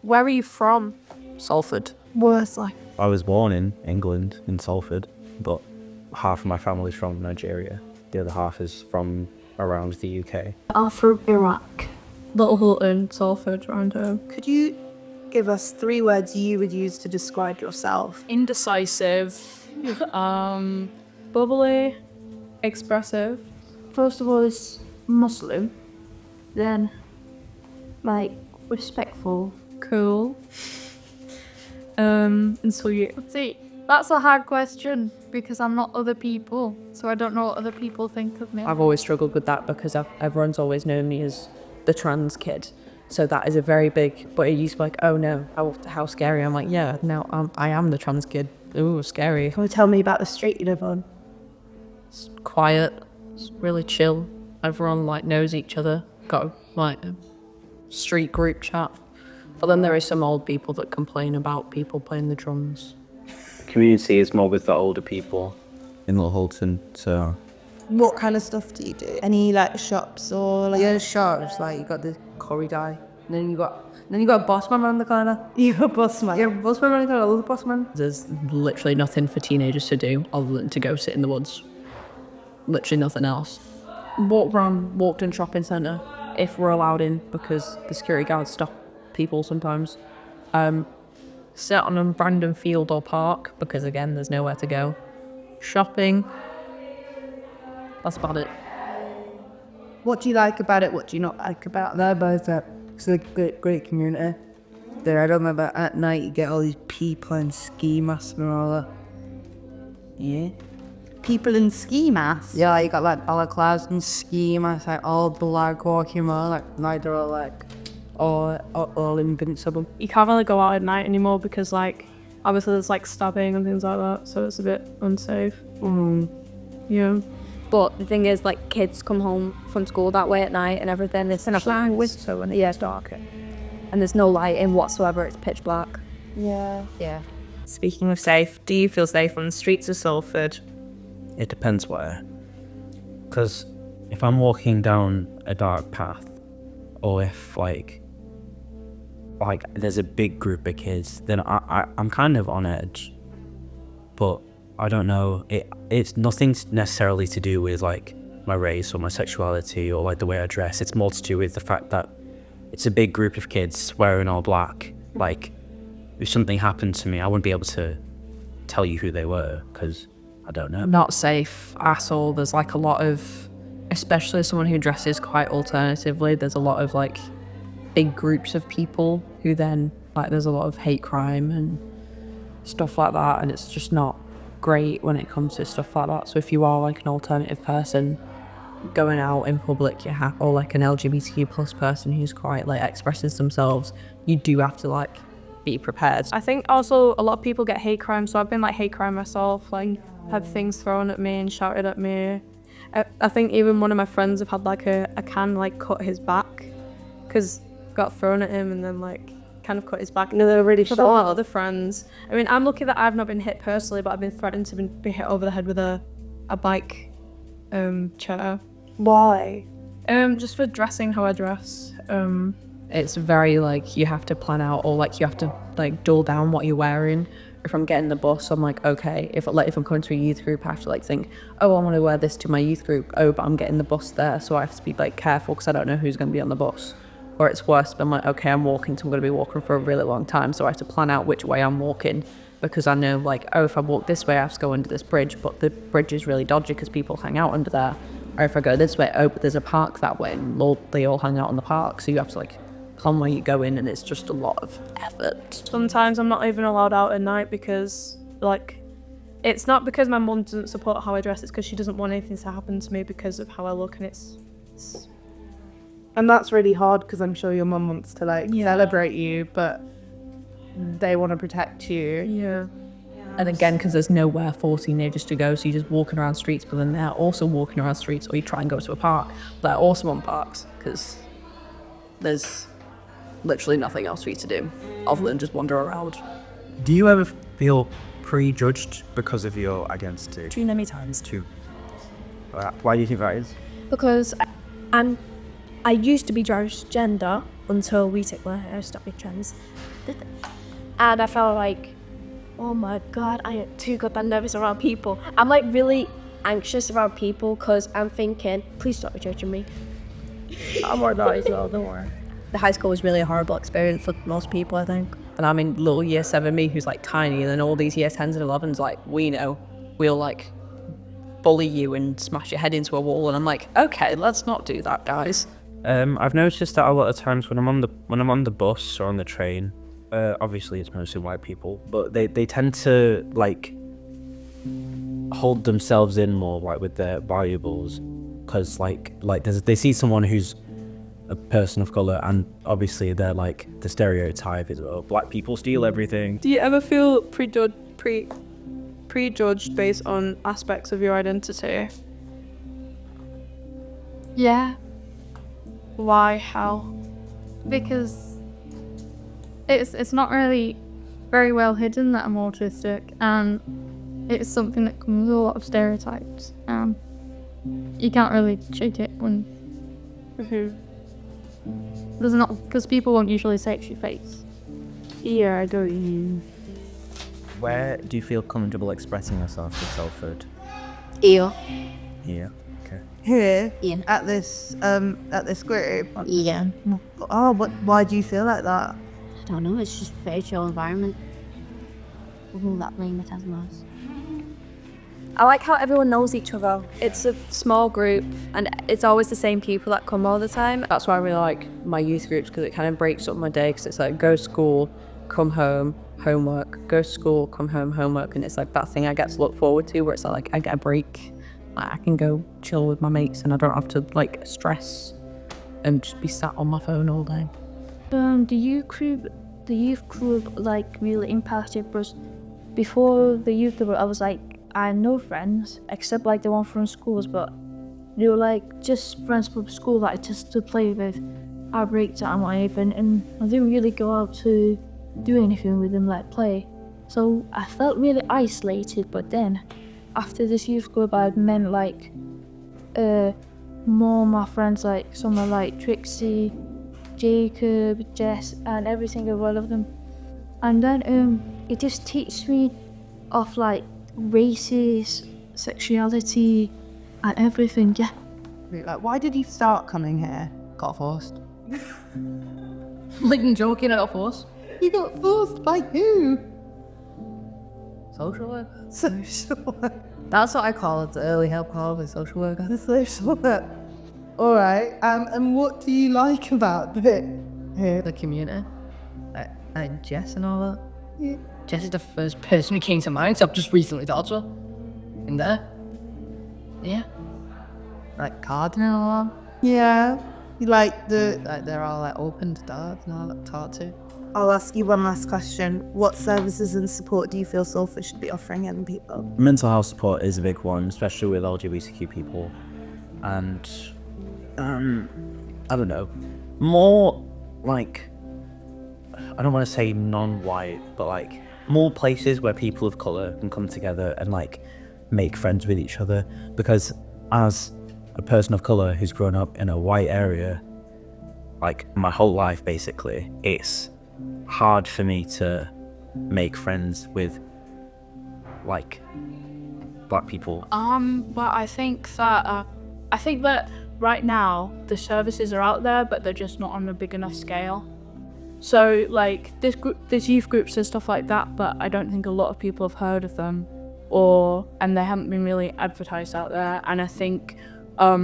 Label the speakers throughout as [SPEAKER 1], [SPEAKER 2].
[SPEAKER 1] Where are you from?
[SPEAKER 2] Salford.
[SPEAKER 1] Worsley.
[SPEAKER 3] I was born in England, in Salford, but half of my family's from Nigeria. The other half is from around the UK.
[SPEAKER 1] I'm from Iraq.
[SPEAKER 2] Little Hulton, Salford, around home.
[SPEAKER 4] Could you give us 3 words you would use to describe yourself?
[SPEAKER 2] Indecisive. Bubbly. Expressive.
[SPEAKER 1] First of all, it's Muslim. Then, like, respectful.
[SPEAKER 2] Cool. And sweet.
[SPEAKER 1] See, that's a hard question because I'm not other people, so I don't know what other people think of me.
[SPEAKER 5] I've always struggled with that because everyone's always known me as the trans kid. So that is a very big, but it used to be like, oh no, how scary. I'm like, yeah, no, I am the trans kid. Ooh, scary.
[SPEAKER 4] Can you tell me about the street you live on?
[SPEAKER 5] It's quiet. It's really chill. Everyone like knows each other. Got like a street group chat. But then there is some old people that complain about people playing the drums.
[SPEAKER 3] Community is more with the older people in Little Hulton, so...
[SPEAKER 4] What kind of stuff do you do? Any like shops or like...
[SPEAKER 5] Yeah, shops, like you got the corridor, and then you got a boss man around the corner.
[SPEAKER 4] You're a boss man.
[SPEAKER 5] Yeah, boss man around the corner, I love the boss man. There's literally nothing for teenagers to do other than to go sit in the woods. Literally nothing else. Walk around Walkden shopping centre if we're allowed in because the security guards stop people sometimes. Sit on a random field or park because again there's nowhere to go. Shopping. That's about it.
[SPEAKER 4] What do you like about it? What do you not like about it?
[SPEAKER 6] That about that. It's a great community. There, I don't remember at night you get all these people in ski masks and all that. Yeah.
[SPEAKER 4] People in ski masks?
[SPEAKER 6] Yeah, like, you got like all the clouds and ski masks, like all black walking around, like night they're all like all invincible.
[SPEAKER 2] You can't really go out at night anymore because like obviously there's like stabbing and things like that, so it's a bit unsafe. Yeah.
[SPEAKER 1] But the thing is, like, kids come home from school that way at night and everything. It's in a flag, so when it's darker. And there's no lighting whatsoever, it's pitch black.
[SPEAKER 4] Yeah.
[SPEAKER 1] Yeah.
[SPEAKER 7] Speaking of safe, do you feel safe on the streets of Salford?
[SPEAKER 3] It depends where. Because if I'm walking down a dark path, or if like there's a big group of kids, then I'm kind of on edge. But I don't know, it's nothing necessarily to do with like my race or my sexuality or like the way I dress. It's more to do with the fact that it's a big group of kids wearing all black. Like, if something happened to me, I wouldn't be able to tell you who they were because I don't know.
[SPEAKER 5] Not safe at all. There's like a lot of, especially as someone who dresses quite alternatively, there's a lot of like big groups of people who then like there's a lot of hate crime and stuff like that, and it's just not great when it comes to stuff like that. So if you are like an alternative person going out in public, or like an LGBTQ plus person who's quite like expresses themselves, you do have to like be prepared.
[SPEAKER 2] I think also a lot of people get hate crime, so I've been like hate crime myself, like had things thrown at me and shouted at me. I think even one of my friends have had like a can like cut his back because got thrown at him and then like kind of cut his back.
[SPEAKER 1] No, they're really
[SPEAKER 2] For
[SPEAKER 1] short.
[SPEAKER 2] a lot of other friends. I mean, I'm lucky that I've not been hit personally, but I've been threatened to be hit over the head with a bike chair.
[SPEAKER 4] Why?
[SPEAKER 2] Just for dressing how I dress.
[SPEAKER 5] It's very like you have to plan out, or like you have to like dull down what you're wearing. If I'm getting the bus, I'm like, okay, if I'm coming to a youth group, I have to like think, oh, I want to wear this to my youth group. Oh, but I'm getting the bus there, so I have to be like careful because I don't know who's going to be on the bus. Or it's worse, but I'm like, okay, I'm walking, so I'm going to be walking for a really long time, so I have to plan out which way I'm walking because I know like, oh, if I walk this way, I have to go under this bridge, but the bridge is really dodgy because people hang out under there. Or if I go this way, oh, but there's a park that way, and they all hang out in the park, so you have to like plan where you go in, and it's just a lot of effort.
[SPEAKER 2] Sometimes I'm not even allowed out at night because like it's not because my mum doesn't support how I dress, it's because she doesn't want anything to happen to me because of how I look, and it's
[SPEAKER 4] And that's really hard because I'm sure your mum wants to like celebrate you, but they want to protect you.
[SPEAKER 2] yeah.
[SPEAKER 5] And again, because there's nowhere for teenagers to go, so you're just walking around streets, but then they're also walking around streets, or you try and go to a park. They're also on parks because there's literally nothing else for you to do other than just wander around.
[SPEAKER 3] Do you ever feel prejudged because of your identity?
[SPEAKER 8] Too many times.
[SPEAKER 3] Why do you think that is?
[SPEAKER 1] Because I'm
[SPEAKER 8] I used to be transgender until we took my hair stopped being trans. And I felt like, oh my god, I am too goddamn nervous around people. I'm like really anxious around people because I'm thinking, please stop judging me. I'm more that as well, don't worry. The high school was really a horrible experience for most people, I think.
[SPEAKER 5] And I'm in little year 7 me who's like tiny, and then all these year 10s and 11s like, we know, we'll like bully you and smash your head into a wall, and I'm like, okay, let's not do that, guys.
[SPEAKER 3] I've noticed that a lot of times when I'm on the bus or on the train, obviously it's mostly white people, but they tend to like hold themselves in more, like with their valuables, because like they see someone who's a person of color, and obviously they're like the stereotype is, oh, black people steal everything.
[SPEAKER 2] Do you ever feel prejudged based on aspects of your identity?
[SPEAKER 9] Yeah,
[SPEAKER 2] Why? How?
[SPEAKER 9] because it's not really very well hidden that I'm autistic, and it's something that comes with a lot of stereotypes. You can't really shake it when there's not, because people won't usually say it to your face.
[SPEAKER 2] Yeah, I don't mean.
[SPEAKER 3] Where do you feel comfortable expressing yourself to Salford?
[SPEAKER 1] Ew.
[SPEAKER 3] Here. Okay.
[SPEAKER 4] Here,
[SPEAKER 1] Yeah.
[SPEAKER 4] at this group.
[SPEAKER 1] Yeah.
[SPEAKER 4] Oh, why do you feel like that?
[SPEAKER 1] I don't know, it's just a very chill environment. Ooh, that playing with Teslas. I like how everyone knows each other. It's a small group and it's always the same people that come all the time.
[SPEAKER 5] That's why I really like my youth groups, because it kind of breaks up my day, because it's like go school, come home, homework, go school, come home, homework, and it's like that thing I get to look forward to where it's like I get a break. Like, I can go chill with my mates and I don't have to like stress and just be sat on my phone all day.
[SPEAKER 9] The youth group like really impacted us. Before the youth group, I was like, I had no friends except like the one from schools, but they were like just friends from school that I just to play with our break time or anything, and I didn't really go out to do anything with them like play. So I felt really isolated. But then after this youth group, I met like more of my friends, like some are like Trixie, Jacob, Jess, and every single one of them. And then it just teaches me of like races, sexuality, and everything. Yeah.
[SPEAKER 4] Like, why did you start coming here?
[SPEAKER 5] Got forced. Like joking, I got forced.
[SPEAKER 4] You got forced by who?
[SPEAKER 5] Social work.
[SPEAKER 4] Social work.
[SPEAKER 5] That's what I call it, the early help call, the social worker.
[SPEAKER 4] The social work. All right. And what do you like about it here?
[SPEAKER 6] The community. And Jess and all that.
[SPEAKER 4] Yeah.
[SPEAKER 6] Jess is the first person who came to mind, so I've just recently talked to her. In there. Yeah. Like Cardinal.
[SPEAKER 4] Yeah. You like the.
[SPEAKER 6] Like they're all like open to doors and all that taught to.
[SPEAKER 4] I'll ask you one last question. What services and support do you feel Salford should be offering young people?
[SPEAKER 3] Mental health support is a big one, especially with LGBTQ people, and I don't know, more like, I don't want to say non-white, but like more places where people of color can come together and like make friends with each other, because as a person of color who's grown up in a white area like my whole life basically, it's hard for me to make friends with like black people.
[SPEAKER 2] But I think that right now the services are out there, but they're just not on a big enough scale. So like there's youth groups and stuff like that, but I don't think a lot of people have heard of them, and they haven't been really advertised out there. And I think a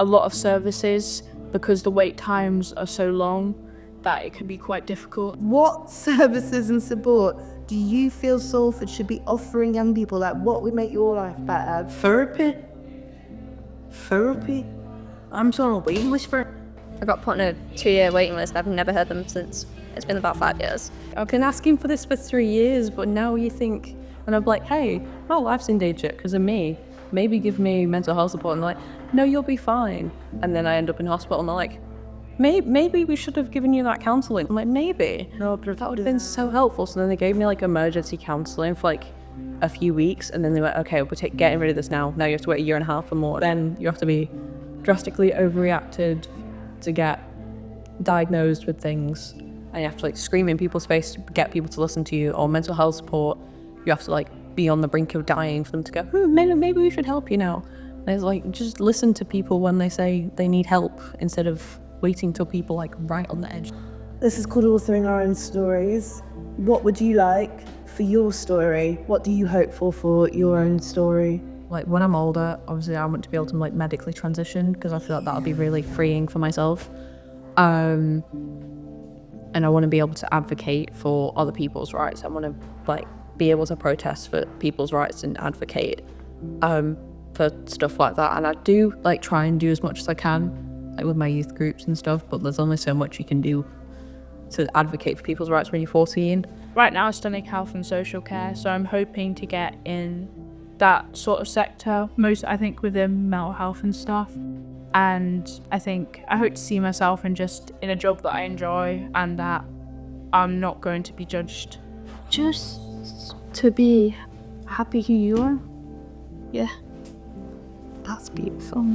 [SPEAKER 2] lot of services, because the wait times are so long, that it can be quite difficult.
[SPEAKER 4] What services and support do you feel Salford should be offering young people? Like, what would make your life better?
[SPEAKER 6] Therapy? I'm so on a waiting list for it.
[SPEAKER 1] I got put on a 2-year waiting list. I've never heard them since. It's been about 5 years.
[SPEAKER 5] I've been asking for this for 3 years, but now you think, and I'm like, hey, my life's in danger because of me. Maybe give me mental health support. And they're like, no, you'll be fine. And then I end up in hospital and they're like, maybe we should have given you that counselling. I'm like, maybe. No, but that would have been so helpful. So then they gave me like emergency counselling for like a few weeks. And then they went, okay, we're getting rid of this now. Now you have to wait 1.5 years for more. Then you have to be drastically overreacted to get diagnosed with things, and you have to like scream in people's face to get people to listen to you, or mental health support, you have to like be on the brink of dying for them to go, maybe we should help you now. And it's like, just listen to people when they say they need help instead of waiting till people like right on the edge.
[SPEAKER 4] This is called authoring our own stories. What would you like for your story? What do you hope for your own story?
[SPEAKER 5] Like when I'm older, obviously I want to be able to like medically transition, because I feel like that would be really freeing for myself. And I want to be able to advocate for other people's rights. I want to like be able to protest for people's rights and advocate for stuff like that. And I do like try and do as much as I can, like with my youth groups and stuff, but there's only so much you can do to advocate for people's rights when you're 14.
[SPEAKER 2] Right now, I'm studying health and social care, so I'm hoping to get in that sort of sector, most I think within mental health and stuff. And I hope to see myself in a job that I enjoy and that I'm not going to be judged.
[SPEAKER 9] Just to be happy who you are. Yeah. That's beautiful.